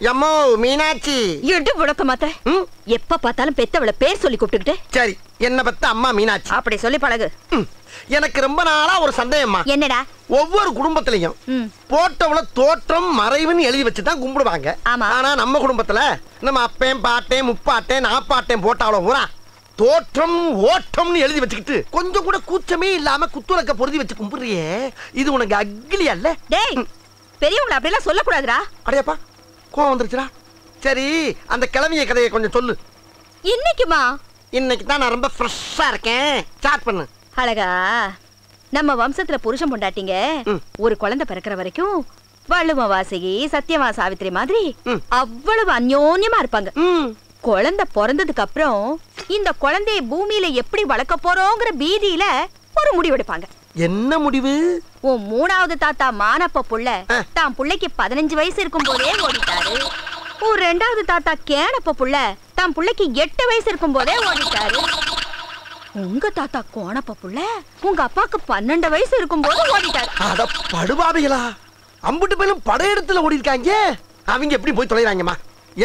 எம்மோ மீனாட்சி எடு புடக்க மாத்த. எப்ப பார்த்தாலும் பெத்தவள பேர் சொல்லி கூப்பிட்டுக்கிட்டு. சரி, என்ன பத்த அம்மா மீனாட்சி அப்படி சொல்லி பழகு. எனக்கு ரொம்ப நாளா ஒரு சந்தேகம்மா. என்னடா? ஒவ்வொரு குடும்பத்திலையும் போட்டவள தோற்றம் மறைவுன்னு எழுதி வச்சுதான் கும்பிடுவாங்க. ஆனா நம்ம குடும்பத்துல நம்ம அப்பேன் பாட்டேன் முப்பாட்டேன் நாப்பாட்டேன் போட்டாவளோ பூரா தோற்றம் ஓட்டம்னு எழுதி வச்சுக்கிட்டு கொஞ்சம் கூட கூச்சமே இல்லாம குத்துலக்க பொருதி வச்சு கும்பிடுறியே, இது உனக்கு அக்லியா இல்ல? டேய், பெரியவங்கள அப்படி எல்லாம் சொல்லக்கூடாதுடா. அடையப்பா, கோவம் வந்துருச்சுடா. சரி, அந்த கிழவிய கதையை கொஞ்சம் சொல்லு. இன்னைக்குமா? இன்னைக்கு தான் நான் ரொம்ப ஃப்ரெஷ்ஷா இருக்கேன். ஸ்டார்ட் பண்ணு. அழகா, நம்ம வம்சத்துல புருஷன் பொண்டாட்டிங்க ஒரு குழந்தை பிறக்கிற வரைக்கும் வள்ளுவ வாசகி சத்தியவா சாவித்திரி மாதிரி அவ்வளவு அந்யோன்யமா இருப்பாங்க. குழந்தை பிறந்ததுக்கு அப்புறம் இந்த குழந்தைய பூமியில எப்படி வளர்க்க போறோங்கிற பீதியில ஒரு முடிவு எடுப்பாங்க. என்ன முடிவு? உன் மூணாவது தாத்தா மானப்ப புள்ள தான் புள்ளைக்கு 15 வயசு இருக்கும் போதே ஓடிட்டாரு. உன் ரெண்டாவது தாத்தா கேனப்ப புள்ள தான் புள்ளைக்கு 8 வயசு இருக்கும் போதே ஓடிட்டாரு. உங்க தாத்தா கோணப்ப புள்ள உங்க அப்பாக்கு 12 வயசு இருக்கும் போது ஓடிட்டாரு. அட படுபாவிகளா, அம்புட்டு பேரும் படையெடுத்துல ஓடி இருக்காங்க. அவங்க எப்படி போய் தொலைறாங்கம்மா?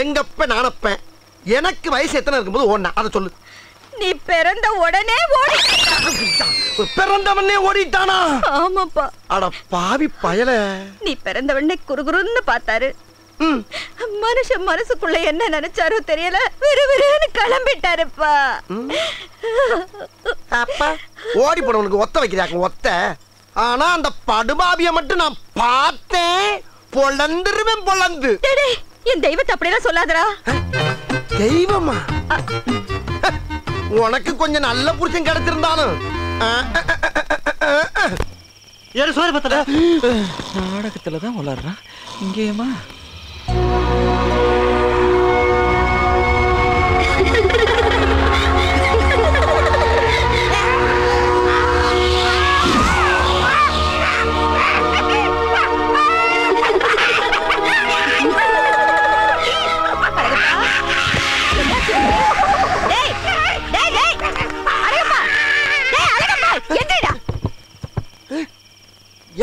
எங்கப்ப நானப்பேன் எனக்கு வயசு எத்தனை இருக்கும்போது ஓடினா அதை சொல்லு. நீ பிறந்த உடனே பிறந்தவனே ஓடிட்டானா? ஆமாப்பா. அட பாவி பயல. நீ பிறந்தவனே குறுகுறுன்னு பார்த்தாரு. மனுஷன் மனசுக்குள்ள என்ன நினைச்சாரோ தெரியல, விறுவிறுன்னு கிளம்பிட்டாருப்பா. அப்பா ஓடி போனவனுக்கு ஒத்த வைக்கிறாங்க ஒத்த. ஆனா அந்த படுபாவிய மட்டும் நான் பார்த்தேன், பொழந்துருவேன் பொழந்து. என் தெய்வத்தை அப்படியெல்லாம் சொல்லாதடா. தெய்வமா? உனக்கு கொஞ்சம் நல்ல புருஷன் கிடைச்சிருந்தாலும் யாரு சோறு பத்தல நாடகத்துலதான் வளர்றான். இங்கேயுமா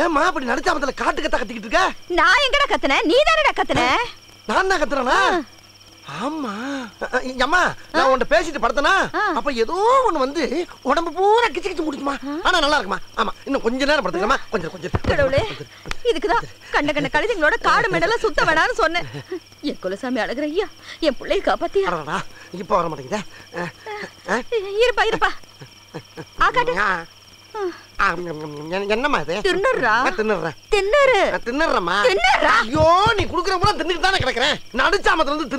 ஏமா அப்படி நடிச்சாமத்துல காட்டு கத்த கத்திக்கிட்டு இருக்க? நான் எங்கடா கத்துனேன்? நீ தானடா கத்துன. நான் தான் கத்துறேனா? ஆமா அம்மா, நான் உன்கிட்ட பேசிட்டு படுத்தனா அப்ப ஏதோ ஒண்ணு வந்து உடம்பு பூரா கிச்சு கிச்சு முடிக்குமா. ஆனா நல்லா இருக்குமா. ஆமா, இன்னும் கொஞ்ச நேரம் படுத்துக்கமா. கொஞ்சம் கடவுளே, இதுக்குதான் கண்ட கண்ட கழுதைங்களோட காடு மெடல சுத்த வேணான்னு சொன்னேன். என் குலசாமி அழகுற ஐயா, என் பிள்ளைய காப்பாத்தியா. இப்ப வர மாட்டேங்குதா? இருப்பா என்னம்மா இது? தின்னுறா. தின்னுறேன். தின்னுறமா? ஐயோ, நீ குடுக்குற போல தின்னுட்டு தானே கிடக்குறேன். நடிச்சாமத்துல இருந்து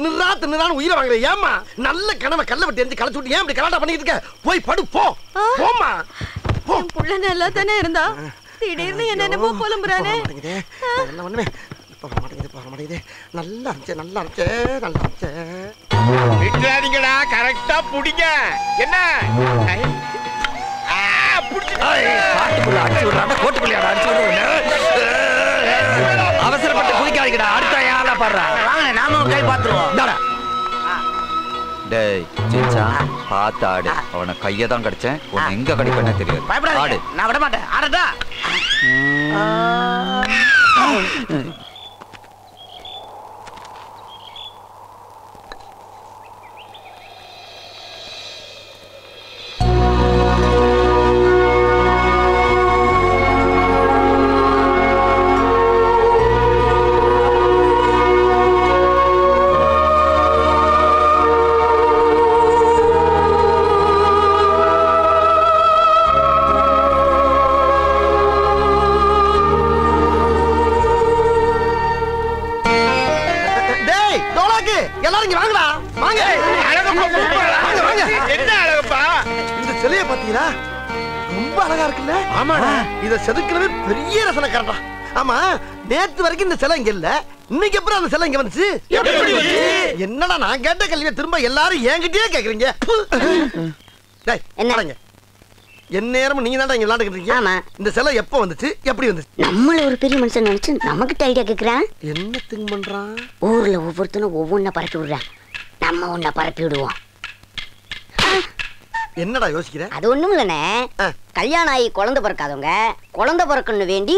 தின்னுறான்னு உயிரை வாங்குற. ஏமா நல்ல கனவை கல்ல விட்டு எரிஞ்சு களைச்சு விட்டு ஏன் இப்படி கலாட்டா பண்ணிட்டு இருக்க? போய் படு போ. போமா. என் புள்ள நல்லா தானே இருந்தா, திடீர்னு என்னென்னமோ புலம்புறானே. ஒண்ணுமே போக மாட்டேங்குது. நல்லா இருந்துச்சு. விட்டுறாதீங்கடா, கரெக்டா புடிங்க. என்ன அவசரப்பட்டு குதிக்காதீங்கடா. அடுத்த யாரா பாடுறா. வாங்க, நாம ஒரு கை பாத்துருவோம். டேய் ஜிஞ்சா, பார்த்து ஆடு. அவனை கையை தான் கடிச்சேன், உன்னை எங்க கடிப்பேன்னு தெரியாது. ஆடு. நான் விட மாட்டேன். ஆடட்டா. எல்லாரும் இங்க வாங்கடா. வாங்க. என்ன அழகப்பா? இந்த சிலைய பாத்தீங்களா? ரொம்ப அழகா இருக்குல்ல? ஆமாடா. இத செதுக்குறது பெரிய ரசனைக்காரடா. ஆமா, நேத்து வரைக்கும் இந்த சிலை இங்க இல்ல, இன்னைக்கு அப்புறம் அந்த சிலை இங்க வந்துச்சு. என்னடா நான் கேட்ட கேள்வியை திரும்ப எல்லாரும் என்கிட்டயே கேக்குறீங்க? டேய், என்னங்க என் நேரமும் நீங்க தான் இங்க விளையாண்டுக்கிட்டு இருக்கீங்க. இந்த சிலை எப்ப வந்துச்சு, எப்படி வந்துச்சு? நம்மள ஒரு பெரிய மனுஷன் நினைச்சு நமக்கு ஐடியா கேக்குறான். என்ன திங்க் பண்றான்? ஊர்ல ஒவ்வொருத்தனும் ஒவ்வொன்ன பரப்பி விடுறான், நம்ம ஒன்ன பரப்பி விடுவோம். என்னடா யோசிக்கிற? அது ஒண்ணும் இல்லனே. கல்யாணம் ஆகி குழந்தை பிறக்காதவங்க குழந்தை பிறக்கணும்னு வேண்டி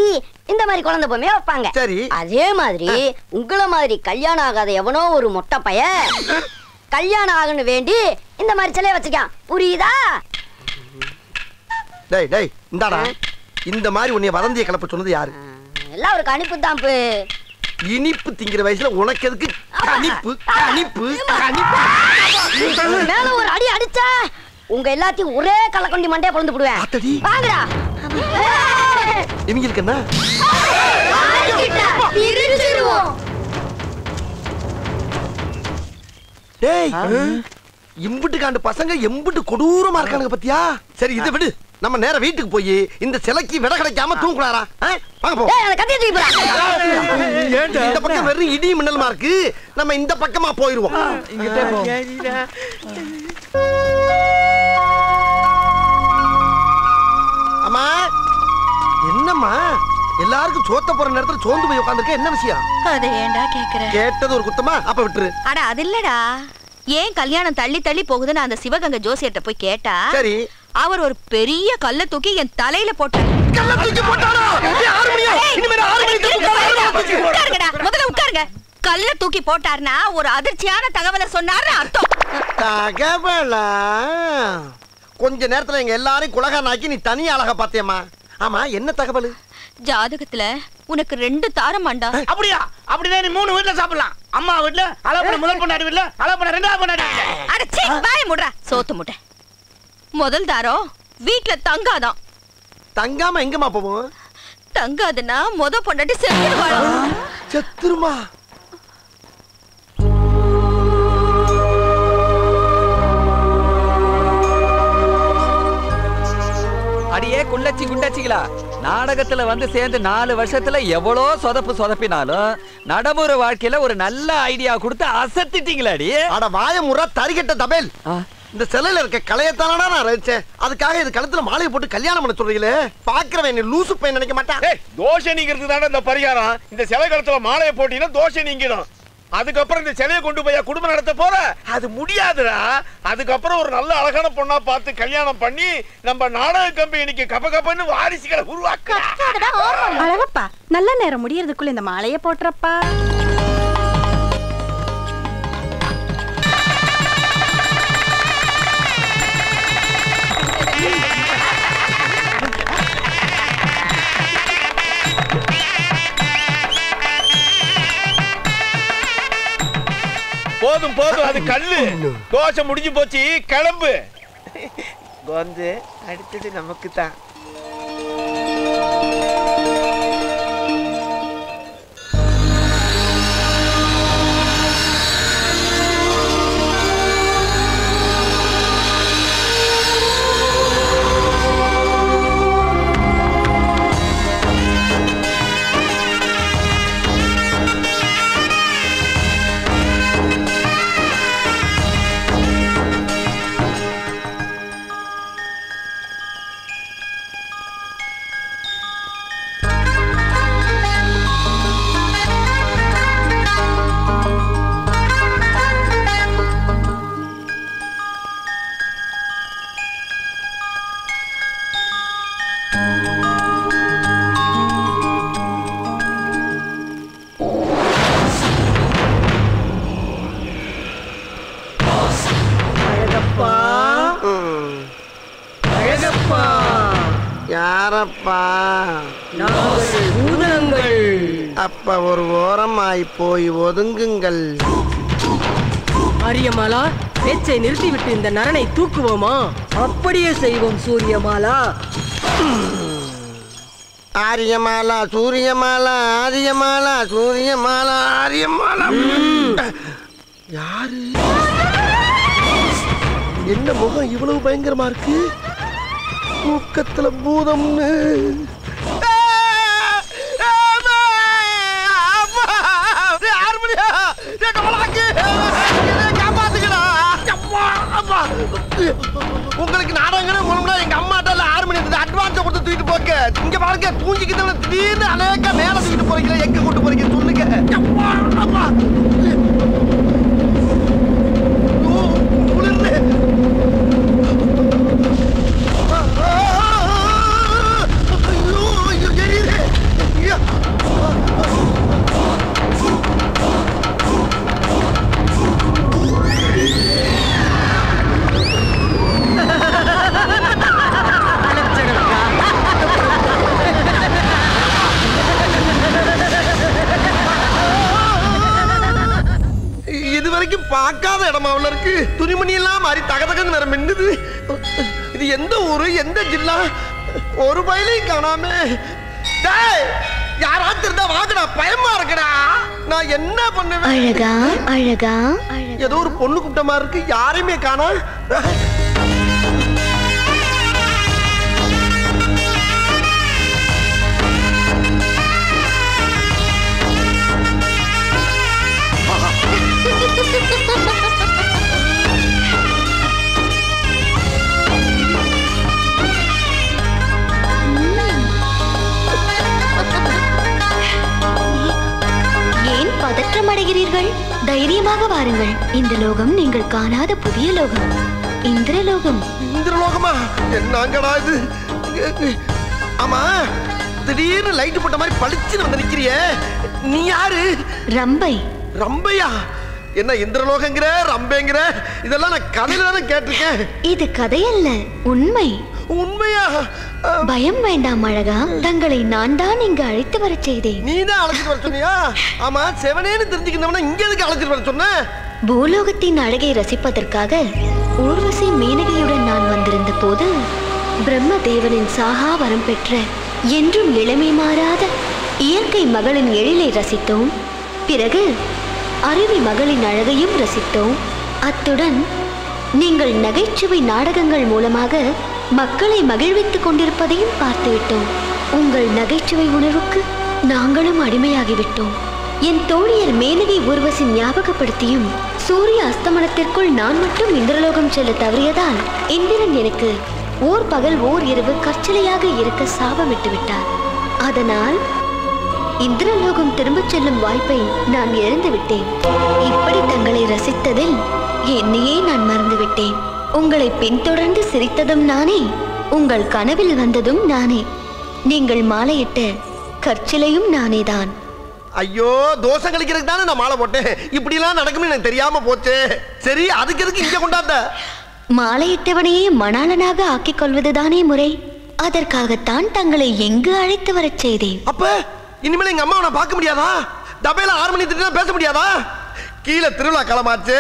இந்த மாதிரி குழந்தை பொம்மையா வைப்பாங்க. சரி. அதே மாதிரி உங்கள மாதிரி கல்யாணம் ஆகாத எவனோ ஒரு மொட்டை பையன் கல்யாணம் ஆகணும்னு வேண்டி இந்த மாதிரி சிலைய வச்சுக்கான். புரியுதா? டேய் டேய் இந்தாடா. இந்த மாதிரி உன்னை வதந்திய கலப்ப சொன்னது யாரு? எல்லாம் ஒரு கணிப்பு தான். இனிப்பு திங்கிற வயசுல உனக்கு எதுக்கு கணிப்பு கணிப்பு கணிப்பு? மேல ஒரு அடி அடிச்சா உங்க எல்லாத்தையும் ஒரே கள்ளக்கொண்டி மண்டைய பொளந்து போடுவேன். ஆத்தடி வாங்கடா. இவங்களுக்கு என்ன? பிரிச்சிடுவோம். டேய் இம்புட்டு காண்டு பசங்க எம்புட்டு கொடூரமா இருக்கானுங்க பத்தியா? சரி இதை விடு. நம்ம நேர வீட்டுக்கு போய் இந்த சிலைக்கு விட கிடைக்காம தூங்குறாரா? வாங்க போ. ஏய் அந்த கத்திய தூக்கி போடா. இந்த பக்கம் வெறும் இடி மின்னலுமா இருக்கு. நம்ம இந்த பக்கமா போயிருவோம். இங்கிட்டே போ. அம்மா என்னம்மா எல்லாருக்கும் சோத்த போற நேரத்துல சோர்ந்து போய் உட்கார்ந்திருக்க? என்ன விஷயம்? அதை ஏன்டா கேக்குற? கேட்டது ஒரு குத்தமா? அப்ப விட்டுரு. அட அது இல்லடா. ஏன் கல்யாணம் தள்ளி தள்ளி போகுதுன்னு அந்த சிவகங்கை ஜோசியர்ட்ட போய் கேட்டா, சரி அவர் ஒரு பெரிய கல்ல தூக்கி என் தலையில போட்டாரு. கல்ல தூக்கி போட்டாரோ? உட்காருங்கடா, முதல்ல உட்காருங்க. கல்ல தூக்கி போட்டாருன்னா ஒரு அதிர்ச்சியான தகவலை சொன்னாரு அர்த்தம். தகவலா? கொஞ்ச நேரத்துல எங்க எல்லாரையும் குலகானாக்கி நீ தனி அழகா பாத்தியம்மா. ஆமா என்ன தகவல்? ஜாதகத்துல உனக்கு 2 தாரமாண்டா. அப்படியா? அப்படினா நீ 3 வீட்ல சாப்பிடலாம். அம்மா வீட்ல, அலப்பன முதல் பொண்டாட்டி வீட்ல, அலப்பன ரெண்டாவது பொண்டாட்டி வீட்ல. அட சீ வாய மூடுடா சோத்து முட்டை. முதல் தாரம் வீட்ல தங்காதான். தங்காம எங்கம்மா போவோம்? தங்காதுன்னா முத பொண்டாட்டி செத்துடுவாளா? செத்துருமா? அடியே குள்ளச்சி குண்டச்சிகளா, நாடகத்துல வந்து சேர்ந்து 4 வருஷத்துல எவ்வளோ சொதப்பினாலும் நடைமுறை வாழ்க்கையில ஒரு நல்ல ஐடியா கொடுத்து அசத்திட்டீங்களாடி. அட வாய முறா தரிகட்ட தபேல். இந்த சிலையில இருக்க கலையத்தானடா நான் ரசிச்சேன். அதுக்காக இது கழுத்துல மாலையை போட்டு கல்யாணம் பண்ண சொல்றீங்களே, பாக்குறவன் என்ன லூசு பையன் நினைக்க மாட்டான். தோஷை நீங்கிறது தானே இந்த பரிகாரம். இந்த சிலை கழுத்துல மாலையை போட்டீங்கன்னா தோஷை நீங்கிடும். அதுக்கப்புறம் இந்த சிலையை கொண்டு போய் குடும்பம் நடத்த போற அது முடியாதுடா. அதுக்கப்புறம் ஒரு நல்ல அழகான பொண்ணா பார்த்து கல்யாணம் பண்ணி நம்ம நாடக கம்பெனிக்கு கபகபன்னு வாரிசுகளை உருவாக்க. அழகப்பா நல்ல நேரம் முடியறதுக்குள்ள இந்த மாலையை போட்டுறப்பா. போதும் போதும், அது கல்லு. தோசை முடிஞ்சு போச்சு, கிளம்பு. வந்து அடுத்தது நமக்கு தான். யாரப்பா? அப்ப ஒரு ஓரமாய் போய் ஒதுங்குங்கள். ஆரியமாலா, பேச்சை நிறுத்திவிட்டு இந்த நரனை தூக்குவோமா? அப்படியே செய்வோம் சூரியமாலா. ஆரியமாலா சூரியமாலா, ஆரியமாலா சூரியமாலா, ஆரியமாலா. யாரு? என்ன முகம் இவ்வளவு பயங்கரமா இருக்கு? தூக்கத்துல பூதம்னு. உங்களுக்கு நாடகங்களே மூலம்னா எங்க அம்மாட்ட 6 மணி அட்வான்ஸ் கொடுத்து தூக்கிட்டு போங்க. இங்க பாருங்க தூங்கிக்கிட்டு திடீர்னு அநேக மேல தூக்கிட்டு போறீங்க. எங்க கூட்டு போறீங்க சொல்லுங்க. குளிர்ந்து வரைக்கும் பார்க்காத இடமா உள்ள இருக்கு. துணிமணி எல்லாம் மாறி தகதகன்னு வேற மின்னுது. இது எந்த ஊரு, எந்த ஜில்லா? ஒரு பயிலையும் காணாமே. டேய், யாராவது இருந்தா வாங்கடா, பயமா இருக்குடா. நான் என்ன பண்ணுவேன்? அழகா அழகா ஏதோ ஒரு பொண்ணு கூப்பிட்ட மாதிரி இருக்கு, யாரையுமே காணோம். ஏன் பதற்றம் அடைகிறீர்கள்? தைரியமாக வாருங்கள். இந்த லோகம் நீங்கள் காணாத புதிய லோகம், இந்திரலோகம். இந்திரலோகமா? என்னங்கடா இது? ஆமா, திடீர்னு லைட் போட்ட மாதிரி பளிச்சுன்னு வந்து நிக்கிறியே, நீ யாரு? ரம்பை. ரம்பையா? என்ன இந்திரலோகங்கிற, ரம்பைங்கிற? இதெல்லாம் நான் கதையில தானே கேட்டிருக்கேன். இது கதையல்ல, உண்மை. உண்மையா? பயம் வேண்டாம் அழகா, தங்களை நான் தான் இங்கு அழைத்து வர செய்தேன். நீ தான் அழைச்சிட்டு வர சொன்னியா? ஆமா, செவனேன்னு தெரிஞ்சுக்கிட்டவன இங்க எதுக்கு அழைச்சிட்டு வர சொன்ன? பூலோகத்தின் அழகை ரசிப்பதற்காக ஊர்வசி மேனகையுடன் நான் வந்திருந்த போது பிரம்மதேவனின் சாகா வரம் பெற்ற என்றும் இளமை மாறாத இயற்கை மகளின் எழிலை ரசித்தோம். பிறகு அருவி மகளின் அழகையும் ரசித்தோம். அத்துடன் நீங்கள் நகைச்சுவை நாடகங்கள் மூலமாக மக்களை மகிழ்வித்துக் கொண்டிருப்பதையும் பார்த்துவிட்டோம். உங்கள் நகைச்சுவை உணர்வுக்கு நாங்களும் அடிமையாகிவிட்டோம். என் தோழியர் மேனகை ஊர்வசி ஞாபகப்படுத்தியும் சூரிய அஸ்தமனத்திற்குள் நான் மட்டும் இந்திரலோகம் செல்ல தவறியதால் இந்திரன் எனக்கு ஓர் பகல் ஓர் இரவு கற்சிலையாக இருக்க சாபமிட்டு விட்டார். அதனால் இந்திரலோகம் திரும்பச் செல்லும் வாய்ப்பை நான் இழந்து விட்டேன். இப்படி தங்களை ரசித்ததில் என்னையே நான் மறந்துவிட்டேன். உங்களை பின்தொடர்ந்து சிரித்ததும் நானே, உங்கள் கனவில் வந்ததும் நானே, நீங்கள் மாலையிட்ட கற்சிலையும் நானேதான். ஐயோ, தோசை கழிக்கிறதுக்கு தானே நான் மாலை போட்டேன். இப்படி எல்லாம் நடக்கும்னு எனக்கு தெரியாம போச்சு. சரி, அதுக்கு எதுக்கு இங்க கொண்டாந்த? மாலையிட்டவனையே மணாளனாக ஆக்கிக் கொள்வதுதானே முறை. அதற்காகத்தான் தங்களை எங்கு அழைத்து வரச் செய்தேன். அப்ப இனிமேல் எங்க அம்மாவை நான் பார்க்க முடியாதா? தபையில 6 மணி திட்டு பேச முடியாதா? கீழே திருவிழா காலமாச்சு,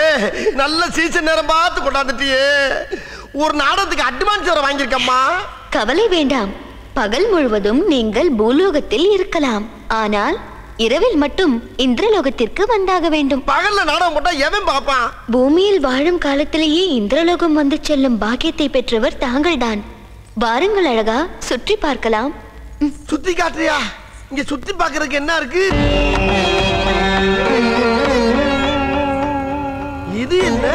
நல்ல சீசன் நேரம் பார்த்து கொண்டாந்துட்டியே. ஒரு நாடகத்துக்கு அட்வான்ஸ் வர வாங்கியிருக்கம்மா. கவலை வேண்டாம், பகல் முழுவதும் நீங்கள் பூலோகத்தில் இருக்கலாம். ஆனால் இரவில் மட்டும் இந்திரலோகத்திற்கு வந்தாக வேண்டும். பகல்ல நாடகம் போட்டா எவன் பாப்பான்? பூமியில் வாழும் காலத்திலேயே இந்திரலோகம் வந்து செல்லும் பாக்கியத்தை பெற்றவர் தாங்கள்தான். வாருங்கள் அழகா, சுற்றி பார்க்கலாம். சுத்தி காட்டுறியா? இங்க சுத்தி பார்க்கறதுக்கு என்ன இருக்கு? இது என்ன?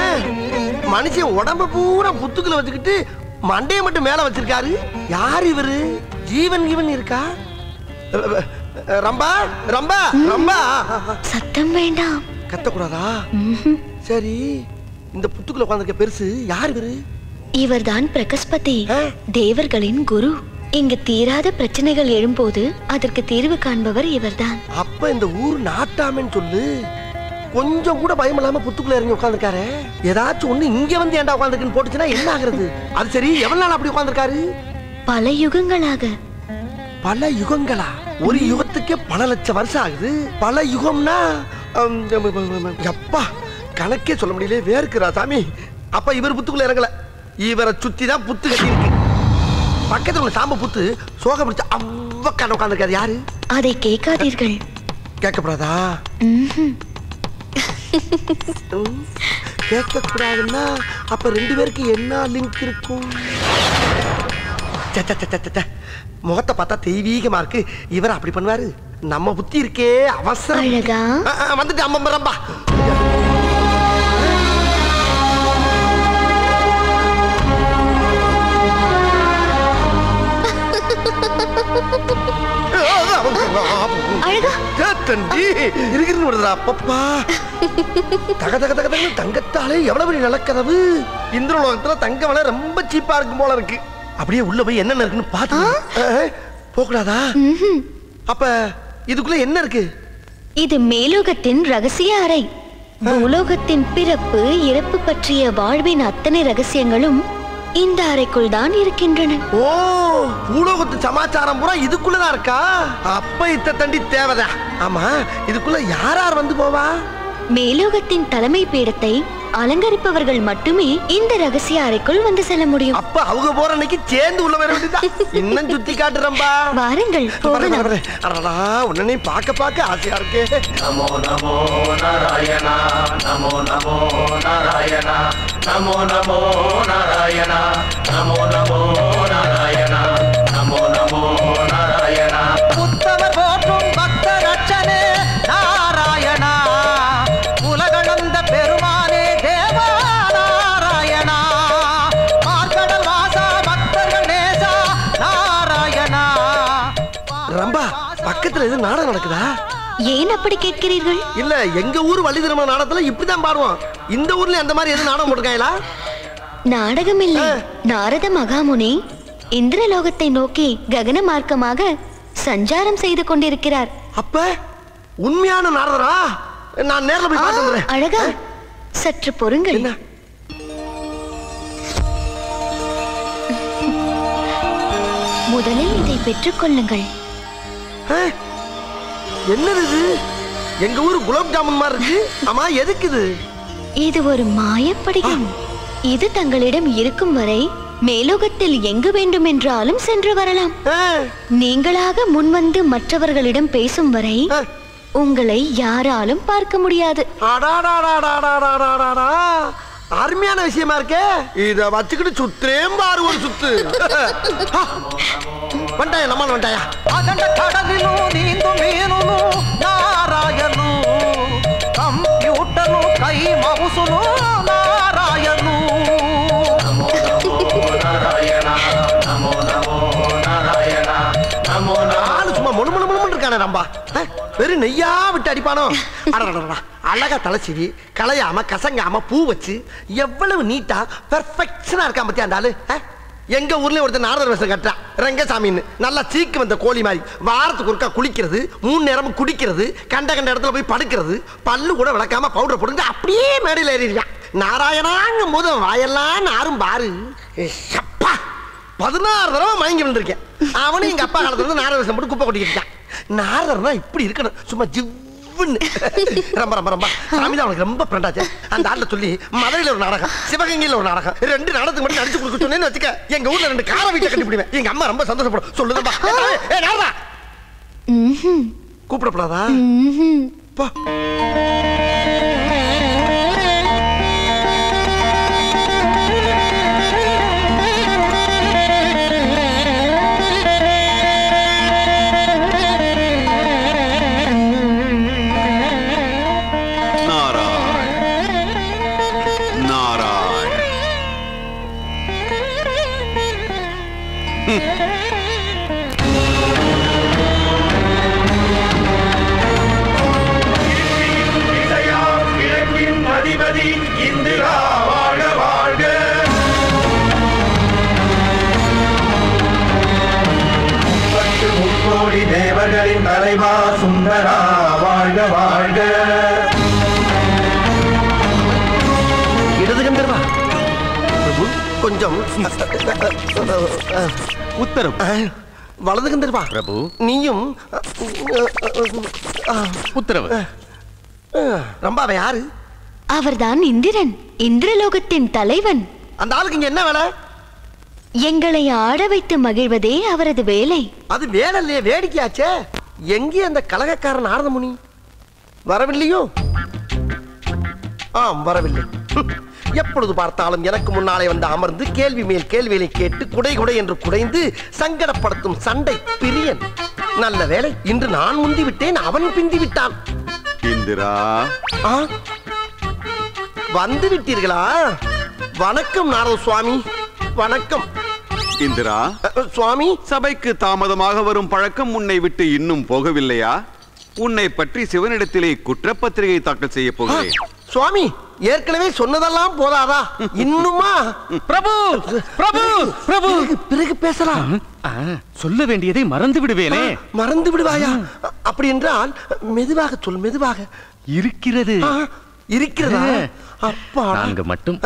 மனுஷன் உடம்ப பூரா புத்துக்குள்ள வச்சுக்கிட்டு மண்டைய மட்டும் மேல வச்சிருக்காரு. யார் இவரு? ஜீவன் இவன் இருக்கா? ரம்பா, ரம்பா, ரம்பா. சத்தம் வேண்டாம். கத்தக்கூடாதா? சரி, இந்த புத்துக்குள்ள உட்கார்ந்திருக்க பெருசு யார் இவரு? இவர்தான் பிரகஸ்பதி, தேவர்களின் குரு. இங்கு தீராத பிரச்சனைகள் எழும்போது அதற்கு தீர்வு காண்பவர் இவர்தான். அப்ப இந்த ஊர் நாட்டாமன்னு சொல்லு. கொஞ்சம் கூட பயம் இல்லாம புத்துக்குள்ள இறங்கி உட்கார்ந்திருக்காரு. ஏதாச்சும் ஒண்ணு இங்க வந்து ஏன்டா உட்கார்ந்திருக்குன்னு போட்டுச்சுன்னா என்ன ஆகுறது? அது சரி, எவ்வளவு நாள் அப்படி உட்கார்ந்திருக்காரு? பல யுகங்களாக. பல யுகங்களா? ஒரு யுகத்துக்கே பல லட்சம் வருஷம் ஆகுது. பல யுகம்னா அப்பா கணக்கே சொல்ல முடியல. வேர்க்குறா சாமி. அப்ப இவர் புத்துக்குள்ள இறங்கல, இவரை சுத்தி தான் புத்து கட்டி இருக்கு. பக்கத்துல உள்ள சாம்ப புத்து சோக பிடிச்ச அவ்வக்கான உட்கார்ந்திருக்காரு. யாரு? அதை கேட்காதீர்கள். கேட்கப்படாதா? கேட்க கூடாதுன்னா அப்ப 2 பேருக்கு என்ன லிங்க் இருக்கும்? முகத்தை பார்த்தா தெய்வீகமா இருக்கு. இவர் அப்படி பண்ணுவாரு? நம்ம புத்தி இருக்கே அவசரம். அழகா வந்துட்டு அம்மா ரம்பா. தங்கத்தாலே எவ்வளவு நிலக்கதவு. இந்திரலோகத்துல தங்க விலை ரொம்ப சீப்பா இருக்கும் போல இருக்கு. அப்படியே உள்ள போய் என்னென்ன இருக்குன்னு பார்த்து போகக்கூடாதா? அப்ப இதுக்குள்ள என்ன இருக்கு? இது மேலோகத்தின் ரகசிய அறை. பூலோகத்தின் பிறப்பு இறப்பு பற்றிய வாழ்வின் அத்தனை ரகசியங்களும் இந்த அறைக்குள் தான் இருக்கின்றன. ஓ, பூலோகத்து சமாச்சாரம் பூரா இதுக்குள்ளதான் இருக்கா? அப்ப இத்த தண்டி தேவைதான். ஆமா, இதுக்குள்ள யார் யார் வந்து போவா? மேலோகத்தின் தலைமை பீடத்தை அலங்கரிப்பவர்கள் மட்டுமே இந்த ரகசிய அறைக்குள் வந்து செல்ல முடியும். அப்ப அவங்க போற அன்னைக்கு சேர்ந்து உள்ள வர வேண்டியதா? இன்னும் சுத்தி காட்டுறம்பா. வாருங்கள் போகலாம். அடடா உடனே பார்க்க ஆசையா இருக்கு. நமோ நமோ நாராயணா நமோ நமோ நாராயணா நமோ நமோ நாராயணா நமோ நமோ நாராயணா நமோ நமோ நாராயணா. உத்தமர் போற்றும் பக்த ரட்சனே நாராயணா, உலகளந்த பெருமானே தேவா நாராயணா, மார்கடல் வாசா பக்தர்கள் நேசா நாராயணா. ரம்பா பக்கத்துல எது நாடகம் நடக்குதா? ஏன் அப்படி கேட்கிறீர்கள்? இல்ல எங்க ஊர் வள்ளி திருமண நாடகத்துல இப்படிதான் பாடுவோம். இந்த ஊர்ல அந்த மாதிரி எது நாடகம் போட்டுருக்காங்களா? நாடகம் இல்லை, நாரத மகாமுனி இந்திரலோகத்தை நோக்கி ககன மார்க்கமாக சஞ்சாரம் செய்து கொண்டிருக்கிறார். அப்ப உண்மையான நாரதரா? நான் நேர்ல போய் பார்த்துறேன். அழகா சற்று பொறுங்கள். முதலில் இதை பெற்றுக் கொள்ளுங்கள். என்னது இது? எங்க ஊரு குலாப் ஜாமுன் மாதிரி இருக்கு. ஆமா எதுக்கு இது? இது ஒரு மாயப்படிகம். இது தங்களிடம் இருக்கும் வரை மேலோகத்தில் எங்கு வேண்டுமென்றாலும் சென்று வரலாம். நீங்களாக முன்வந்து மற்றவர்களிடம் பேசும் வரை உங்களை யாராலும் பார்க்க முடியாது. அருமையான விஷயமா இருக்கே. இத வச்சுக்கிட்டு சுத்தேம் பாரு ஒரு சுத்து. வண்டாயா நம்ம வண்டாயா. அகண்ட கடலிலும் நீந்தும் மீனும் நாராயணு, கம்ப்யூட்டரும் கை மவுசுனு நாராயணு. நமோ நமோ நாராயணா நமோ நமோ நாராயணா நமோ நாலு சும்மா முணு முணு முணு இருக்கானே ரம்பா. வெறும் நெய்யா விட்டு அடிப்பானோ? அழகா தலைச்சிவி கலையாம கசங்காம பூ வச்சு எவ்வளவு நீட்டா பெர்ஃபெக்ஷனா இருக்கான் பத்தியா அந்த ஆளு. எங்க ஊர்ல ஒருத்தர் நாரதர் வேஷம் கட்டுறான் ரங்கசாமின்னு. நல்லா சீக்கு வந்த கோழி மாதிரி வாரத்துக்கு ஒருக்கா குளிக்கிறது, 3 நேரமும் குடிக்கிறது, கண்ட இடத்துல போய் படுக்கிறது, பல்லு கூட விளக்காம பவுடர் போட்டு அப்படியே மேடையில் ஏறிடுறான். நாராயணாங்கும் போது வாயெல்லாம் நாரும் பாரு. 16 தடவை மயங்கி வந்திருக்கேன். அவனும் எங்க அப்பா காலத்துல இருந்து நாரத வேஷம் போட்டு குப்பை கொட்டிக்கிட்டான். நாரதர்னா இப்படி இருக்கணும், சும்மா ஜிவ்வுன்னு. ரொம்ப ரொம்ப ரொம்ப சாமி தான் அவனுக்கு ரொம்ப ஃப்ரெண்டாச்சு. அந்த ஆள்ல சொல்லி மதுரையில ஒரு நாடகம், சிவகங்கையில ஒரு நாடகம், 2 நாடகத்துக்கு மட்டும் நடிச்சு கொடுக்க சொன்னேன்னு வச்சுக்க, எங்க ஊர்ல 2 கார வீட்டை கட்டிப்பிடுவேன். எங்க அம்மா ரொம்ப சந்தோஷப்படும். சொல்லுதம்பா. நாரதா கூப்பிடப்படாதா? போ. அதிபதி இந்திரா வாழ்க வாழ்க. முக்கோடி தேவர்களின் தலைவா சுந்தரா வாழ்க வாழ்க. இடது கந்தர்வா கொஞ்சம் உத்தரவு. வலது கந்தர்வா பிரபு நீயும் உத்தரவு. ரம்பாவை யாரு? அவர்தான் இந்திரன், இந்திரலோகத்தின் தலைவன். அந்த ஆளுக்கு இங்க என்ன வேலை? எங்களை ஆட வைத்து மகிழ்வதே அவரது வேலை. அது வேலை இல்லையே, வேடிக்கையாச்சே. எங்கே அந்த கலகக்காரன் நாரதமுனி? வரவில்லையோ? ஆம் வரவில்லை. எப்பொழுது பார்த்தாலும் எனக்கு முன்னாலே வந்து அமர்ந்து கேள்வி மேல் கேள்விகளை கேட்டு குடை குடை என்று குடைந்து சங்கடப்படுத்தும் சண்டை பிரியன். நல்ல வேலை, இன்று நான் முந்தி விட்டேன், அவன் பிந்தி விட்டான். இந்திரா வந்து விட்டீர்களா? வணக்கம் நாரத சுவாமி. வணக்கம் இந்திரா. சுவாமி, சபைக்கு தாமதமாக வரும் பழக்கம் உன்னை விட்டு இன்னும் போகவில்லையா? உன்னை பற்றி சிவனிடத்திலே குற்றப்பத்திரிகை தாக்கல் செய்ய போகிறேன். சுவாமி, ஏற்கனவே சொன்னதெல்லாம் போதாதா? இன்னுமா? பிரபு பிரபு பிரபு பிறகு பேசலாம். சொல்ல வேண்டியதை மறந்து விடுவேனே. மறந்து விடுவாயா? அப்படி என்றால் மெதுவாக சொல். மெதுவாக. இருக்கிறது. இருக்கிறதா? அப்பா, 4 மட்டும்.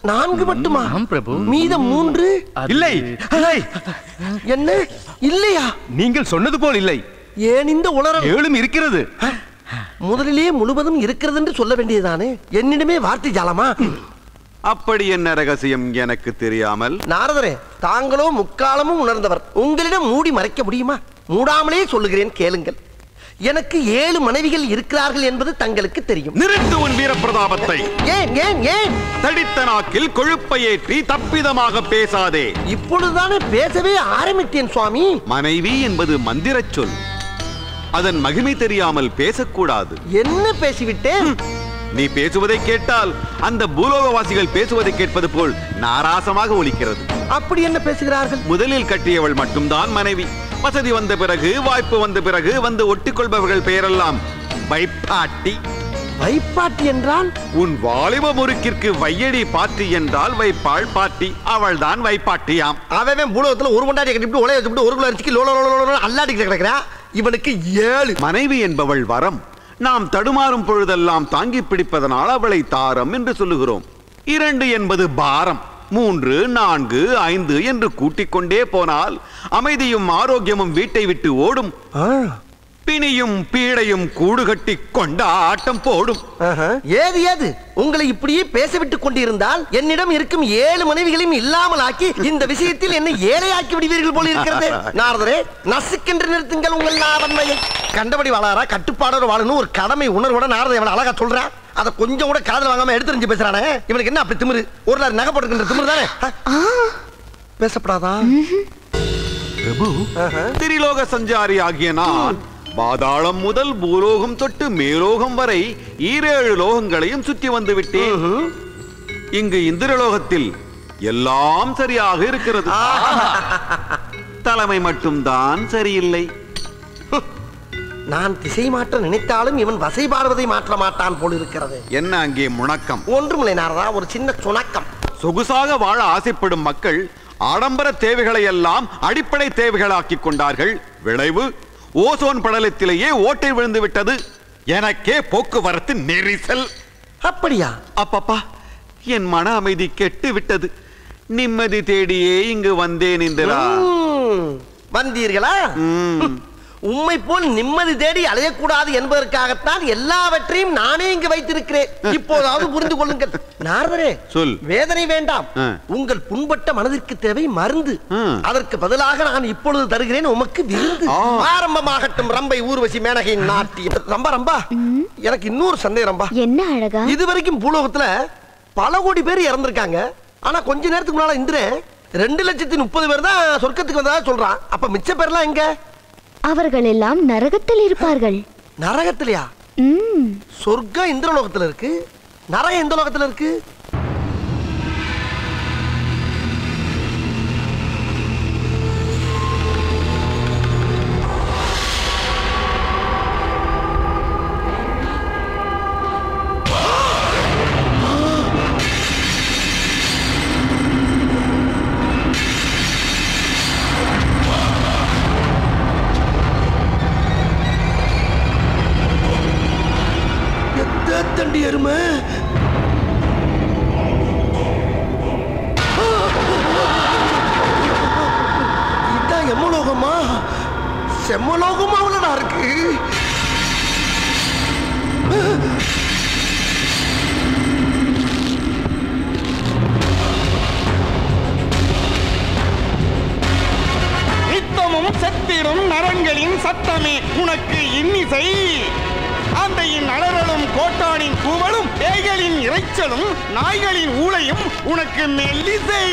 4 மட்டுமா? ஆம் பிரபு. மீதம் 3 இல்லை. என்ன இல்லையா? நீங்கள் சொன்னது போல் இல்லை. ஏன் இந்த உலரம்? 7 இருக்கிறது. முதலிலே முழுவதும் இருக்கிறது என்று சொல்ல வேண்டியதுதானே? என்னிடமே வார்த்தை ஜாலமா? அப்படி என்ன ரகசியம் எனக்கு தெரியாமல்? நாரதரே, தாங்களோ முக்காலமும் உணர்ந்தவர், உங்களிடம் மூடி மறைக்க முடியுமா? மூடாமலே சொல்லுகிறேன், கேளுங்கள். எனக்கு 7 மனைவிகள் இருக்கிறார்கள் என்பது தங்களுக்கு தெரியும். நிறுத்து உன் வீரப்பிரதாபத்தை. ஏன் ஏன் ஏன்? தடித்த நாக்கில் கொழுப்பை ஏற்றி தப்பிதமாக பேசாதே. இப்பொழுதுதானே பேசவே ஆரம்பித்தேன் சுவாமி. மனைவி என்பது மந்திரச் சொல். அதன் மகிமை தெரியாமல் பேசக்கூடாது. என்ன பேசிவிட்டேன்? நீ பேசுவதை கேட்டால் அந்த பூலோகவாசிகள் பேசுவதை கேட்பது போல் நாராசமாக ஒலிக்கிறது. அப்படி என்ன பேசுகிறார்கள்? முதலில் கட்டியவள் மட்டும்தான் மனைவி. வசதி வந்த பிறகு, வாய்ப்பு வந்த பிறகு வந்து ஒட்டிக்கொள்பவர்கள் பெயரெல்லாம் வைப்பாட்டி. வைப்பாட்டி என்றால்? உன் வாலிப முறுக்கிற்கு வையடி பாட்டி என்றால் வைப்பாள் பாட்டி. அவள் தான் வைப்பாட்டியாம். அவன் பூலோகத்துல ஒரு மண்டாடி கட்டிட்டு உலைய வச்சுட்டு 1 கிலோ அரிசிக்கு அல்லாடி கிடக்கிறான். இவனுக்கு 7 மனைவி என்பவள் வரம். நாம் தடுமாறும் பொழுதெல்லாம் தாங்கி பிடிப்பதனால் அவளை தாரம் என்று சொல்லுகிறோம். 2 என்பது பாரம். 3, 4, 5 என்று கூட்டிக் கொண்டே போனால் அமைதியும் ஆரோக்கியமும் வீட்டை விட்டு ஓடும். பிணியும் பீடையும் கூடு கட்டி கொண்ட ஆட்டம் போடும். ஏது ஏது உங்களை இப்படியே பேசவிட்டுக் கொண்டிருந்தால் என்னிடம் இருக்கும் 7 மனைவிகளையும் இல்லாமல் ஆக்கி இந்த விஷயத்தில் என்னை ஏழையாக்கி விடுவீர்கள் போல இருக்கிறது. நாரதரே, நசுக்கென்று நிறுத்துங்கள் உங்கள் நாவன்மையை. கண்டபடி வாழாரா, கட்டுப்பாடோட வாழணும் ஒரு கடமை உணர்வோட நாரத இவன் அழகா சொல்றான். அதை கொஞ்சம் கூட காதல் வாங்காம எடுத்துரிஞ்சு பேசுறானே, இவனுக்கு என்ன அப்படி திமிரு? ஒரு நாள் நகை போட்டுக்கின்ற திமிரு தானே? பேசப்படாதா? பிரபு, திரிலோக சஞ்சாரி ஆகிய நான் பாதாளம் முதல் பூலோகம் தொட்டு மேலோகம் வரை 7 லோகங்களையும் சுற்றி வந்து விட்டேன். இங்கு இந்திரலோகத்தில் எல்லாம் சரியாக இருக்கிறது. தலைமை மட்டும்தான் சரியில்லை. நான் திசை மாற்ற நினைத்தாலும் இவன் வசைபாடுவதை மாற்ற மாட்டான் போல் இருக்கிறது. என்ன அங்கே முழக்கம்? ஒன்றுமில்லை நாரதா, ஒரு சின்ன சுணக்கம். சொகுசாக வாழ ஆசைப்படும் மக்கள் ஆடம்பர தேவைகளை எல்லாம் அடிப்படை தேவைகளாக்கிக் கொண்டார்கள். விளைவு ஓசோன் படலத்திலேயே ஓட்டை விழுந்து விட்டது. எனக்கே போக்குவரத்து நெரிசல். அப்படியா? அப்பப்பா, என் மன அமைதி கெட்டு விட்டது. நிம்மதி தேடியே இங்கு வந்தேன். இந்திரா, வந்தீர்களா? உம்மை போல் நிம்மதி தேடி அலையக்கூடாது என்பதற்காகத்தான் எல்லாவற்றையும் நானே இங்கு வைத்திருக்கிறேன். இப்போதாவது புரிந்து கொள்ளுங்கள். நாரதரே, சொல். வேதனை வேண்டாம். உங்கள் புண்பட்ட மனதிற்கு தேவை மருந்து. அதற்கு பதிலாக நான் இப்பொழுது தருகிறேன் உமக்கு விருந்து. ஆரம்பமாகட்டும் ரம்பை ஊர்வசி மேனகையின் நாட்டியம். ரம்பா ரம்பா, எனக்கு இன்னொரு சந்தேகம் ரம்பா. என்ன அழகா? இதுவரைக்கும் பூலோகத்துல பல கோடி பேர் இறந்திருக்காங்க. ஆனா கொஞ்ச நேரத்துக்கு முன்னால இந்திரன் 2,30,000 பேர் தான் சொர்க்கத்துக்கு வந்ததா சொல்றான். அப்ப மிச்ச பேர்லாம் எங்க? அவர்கள் எல்லாம் நரகத்தில் இருப்பார்கள். நரகத்திலயா? சொர்க்கம் இந்திரலோகத்துல இருக்கு, நரகம் எந்த லோகத்துல இருக்கு? தண்டி எருமை இதான் எம்மலோகமா? செம்மலோகமா உள்ளடா இருக்கு. நித்தமும் செத்திடும் நரங்களின் சத்தமே உனக்கு இன்னிசை. ஆந்தையின் அலறலும் கோட்டானின் கூவலும் பேய்களின் இறைச்சலும் நாய்களின் ஊளையும் உனக்கு மெல்லிசை.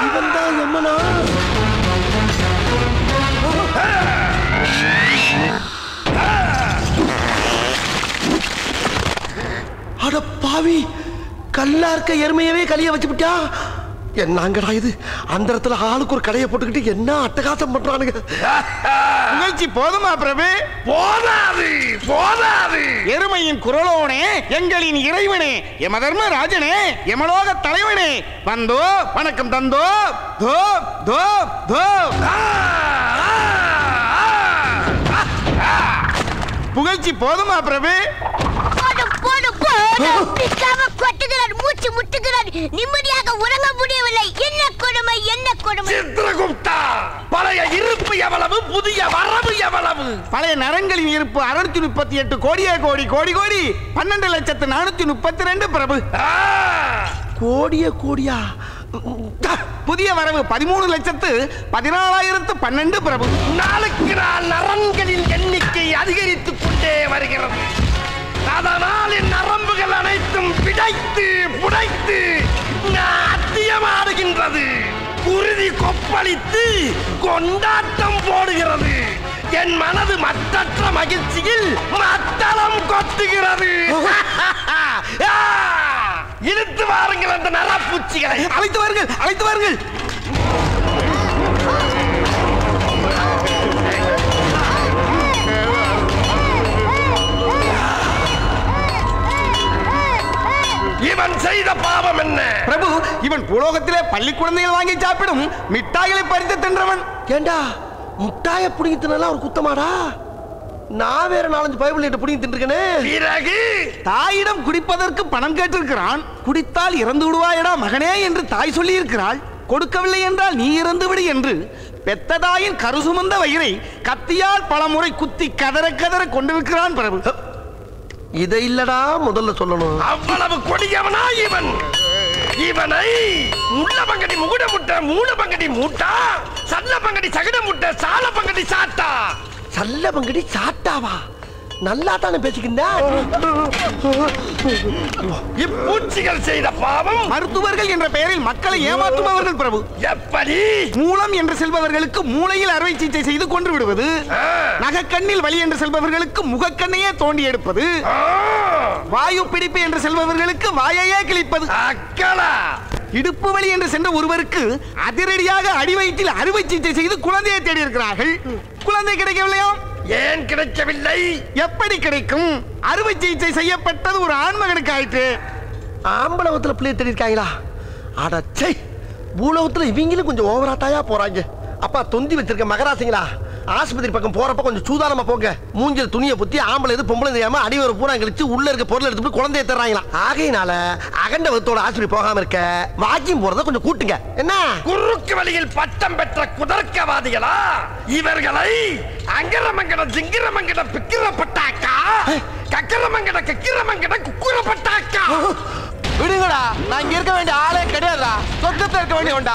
இவன் தான் எம்மனா? அட பாவி, கல்லா இருக்க எருமையவே கலிய வச்சுக்கிட்டா. என்னங்கடா இது? அந்த இடத்துல ஆளுக்கு ஒரு கடையை போட்டுக்கிட்டு என்ன அட்டகாசம் பண்றானுங்க. புகழ்ச்சி போதுமா பிரபு? போதாது போதாது. எருமையின் குரலோனே, எங்களின் இறைவனே, யமதர்ம ராஜனே, யமலோக தலைவனே, வந்தோ வணக்கம் தந்தோ. தோ தோ தோ. புகழ்ச்சி போதுமா பிரபு? கொட்டுகிறார், மூச்சு முட்டுகிறார், நிம்மதியாக உறங்க முடியவில்லை. என்ன கொடுமை, என்ன கொடுமை! சித்ரகுப்தா, பழைய இருப்பு எவ்வளவு, புதிய வரவு எவ்வளவு? பழைய நரன்களின் இருப்பு 638 கோடியே கோடி கோடி கோடி 12,432 பிரபு. கோடியே கோடியா? புதிய வரவு 13,14,012 பிரபு. நாளுக்கு நாள் நரன்களின் எண்ணிக்கை அதிகரித்துக் கொண்டே வருகிறது. அதனால் என் நரம்புகள் அனைத்தும் பிடைத்து புடைத்து நாட்டியமாடுகின்றது. குருதி கொப்பளித்து கொண்டாட்டம் போடுகிறது. என் மனது மற்றற்ற மகிழ்ச்சியில் மத்தளம் கொத்துகிறது. இழுத்து வாருங்கள் அந்த நரப்பூச்சிகளை. அழைத்து வாருங்கள், அழைத்து வாருங்கள். இவன் செய்த பாவம் என்ன? பிரபு, இவன் பூலோகத்திலே பள்ளி குழந்தைகள் வாங்கி சாப்பிடும் மிட்டாய்களை பறித்து தின்றவன். ஏண்டா முட்டாய புடிங்கி தின்னலாம் ஒரு குத்தமாடா? நான் வேற 4-5 பைபிள் புடிங்கி தின்றுக்கனே. பிறகு தாயிடம் குடிப்பதற்கு பணம் கேட்டிருக்கிறான். குடித்தால் இறந்து விடுவாயடா மகனே என்று தாய் சொல்லி இருக்கிறாள். கொடுக்கவில்லை என்றால் நீ இறந்து விடு என்று பெத்ததாயின் கருசுமந்த வயிறை கத்தியால் பலமுறை குத்தி கதற கதற கொண்டிருக்கிறான் பிரபு. இதை இல்லடா முதல்ல சொல்லணும். அவ்வளவு கொடியவனா இவன்? இவனை முள்ள பங்கடி முகுட முட்டை, மூல பங்கடி மூட்டா, சல்ல பங்கடி சகட முட்டை, சால பங்கடி சாட்டா. சல்ல பங்கடி சாட்டாவா? நல்லா தானே பேசிக்கிட்டா. இப்பூச்சிகள் செய்த பாவம். மருத்துவர்கள் என்ற பெயரில் மக்களை ஏமாற்றுபவர்கள் பிரபு. எப்படி? மூலம் என்று செல்பவர்களுக்கு மூளையில் அறுவை சிகிச்சை செய்து கொன்று விடுவது, நகக்கண்ணில் வலி என்று செல்பவர்களுக்கு முகக்கண்ணையே தோண்டி எடுப்பது, வாயு பிடிப்பு என்று செல்பவர்களுக்கு வாயையே கிழிப்பது, இடுப்பு வலி என்று சென்ற ஒருவருக்கு அதிரடியாக அடிவயிற்றில் அறுவை சிகிச்சை செய்து குழந்தையை தேடி இருக்கிறார்கள். குழந்தை கிடைக்கவில்லையா? ஏன் கிடைக்கவில்லை? எப்படி கிடைக்கும்? அறுவை சிகிச்சை செய்யப்பட்டது ஒரு ஆண்மகனுக்கு ஆயிற்று. ஆம்பளவத்துல பிள்ளை தேடி இருக்காங்களா? அடச்சை, பூலோகத்துல இவங்களும் கொஞ்சம் ஓவராட்டாயா போறாங்க. அப்பா தொந்தி வச்சிருக்க மகராசிங்களா, ஆஸ்பத்திரி பக்கம் போறப்ப கொஞ்சம் சூதானமா போங்க. மூஞ்சில் துணியை புத்தி ஆம்பளை எது பொம்பளை தெரியாம அடிவர பூரா கழிச்சு உள்ள இருக்க பொருள் எடுத்து குழந்தைய தர்றாங்களா. ஆகையினால அகண்டவத்தோட ஆஸ்பத்திரி போகாம இருக்க வாக்கியம் போறத கொஞ்சம் கூட்டுங்க. என்ன குறுக்கு வழியில் பட்டம் பெற்ற குதர்க்கவாதிகளா இவர்களை? அங்கரமங்கட ஜிங்கிரமங்கட பிக்கிரப்பட்டாக்கா, கக்கரமங்கட கக்கிரமங்கட குக்குரப்பட்டாக்கா. விடுங்கடா, நான் இங்க இருக்க வேண்டிய ஆளே கிடையாதுடா. சொர்க்கத்துல இருக்க வேண்டியவன்டா.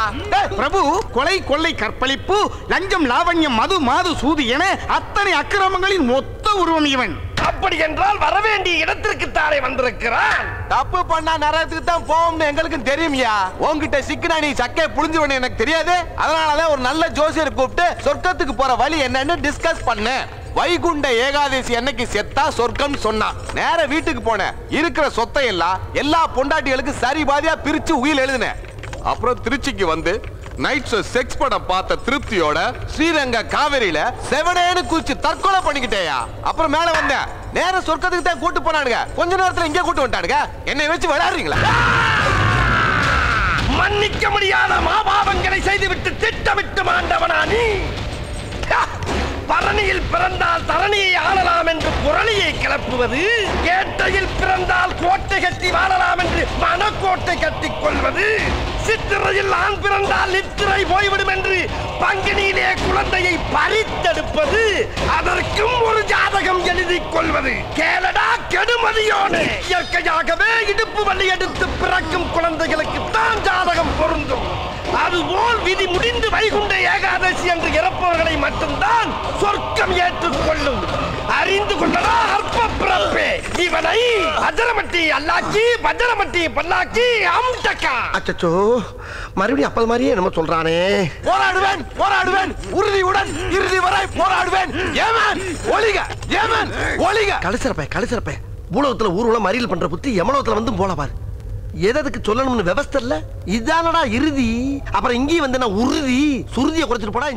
பிரபு, கொலை கொள்ளை கற்பழிப்பு லஞ்சம் லாவண்யம் மது மாது சூது என அத்தனை அக்கிரமங்களின் மொத்த உருவம் இவன். அப்படி என்றால் வரவேண்டிய இடத்திற்கு தானே வந்திருக்கிறான். தப்பு பண்ணா நரகத்துக்கு தான் போவோம்னு எங்களுக்கு தெரியும்யா. உன்கிட்ட சிக்கினா நீ சக்கையை புளிஞ்சுவனு எனக்கு தெரியாது. அதனாலதான் ஒரு நல்ல ஜோசியரை கூப்பிட்டு சொர்க்கத்துக்கு போற வழி என்னன்னு டிஸ்கஸ் பண்ண. வைகுண்ட ஏகாதசி அன்னைக்கு செத்தா சொர்க்கம் சொன்னா நேர வீட்டுக்கு போன. இருக்கிற சொத்தை எல்லாம் எல்லா பொண்டாட்டிகளுக்கு சரி பாதியா பிரிச்சு உயில் எழுதினேன். அப்புறம் திருச்சிக்கு வந்து நைட் ஷோ செக்ஸ் படம் பார்த்த திருப்தியோட ஸ்ரீரங்க காவேரியில செவனேன்னு குச்சி தற்கொலை பண்ணிக்கிட்டேயா. அப்புறம் மேல வந்தேன். நேர சொர்க்கத்துக்கு தான் கூட்டு போனானுங்க. கொஞ்ச நேரத்துல இங்கே கூட்டு வந்துட்டானுங்க. என்னை வச்சு விளையாடுறீங்களா? மன்னிக்க முடியாத மாபாவங்களை செய்துவிட்டு திட்டமிட்டு மாண்டவனா நீ? பரணியில் பிறந்தால் தரணியை ஆளலாம் என்று புரளியை கிளப்புவது, கேட்டையில் பிறந்தால் கோட்டை கட்டி வாழலாம் என்று மனக்கோட்டை கட்டிக் கொள்வது, சித்திரையில் ஆண் பிறந்தால் நித்திரை போய்விடும் என்று பங்கினியிலே குழந்தையை பறித்தெடுப்பது, அதற்கும் ஒரு ஜாதகம் எழுதிக் கொள்வது. கேளடா கெடுமதியோடு. இயற்கையாகவே இடுப்பு வலி எடுத்து பிறக்கும் குழந்தைகளுக்கு தான் ஜாதகம் பொருந்தும். அதுபோல் விதி முடிந்து வைகுண்ட ஏகாதசி என்று இறப்பவர்களை மட்டும்தான் சொர்க்கம் ஏற்றுக்கொள்ளும். அறிந்து கொண்டதா அற்ப பிறப்பே. இவனை அஜரமட்டி அல்லாக்கி பஜரமட்டி பல்லாக்கி அம்டக்கா. அச்சச்சோ, மறுபடியும் அப்பது மாதிரியே நம்ம சொல்றானே. போராடுவேன் போராடுவேன் உறுதியுடன் இறுதி வரை போராடுவேன். Yemen ஒளிக, Yemen ஒளிக. கடைசிறப்ப பூலோகத்துல ஊர்வலம் மறியல் பண்ற புத்தி யமலோகத்துல வந்து போல பாரு. எதுக்கு சொல்லணும்னு விவஸ்தை இல்ல. இதானடா இறுதி. அப்புறம் இங்கேயும் வந்து நான் உறுதி சுருதியை குறைச்சிட்டு போடா.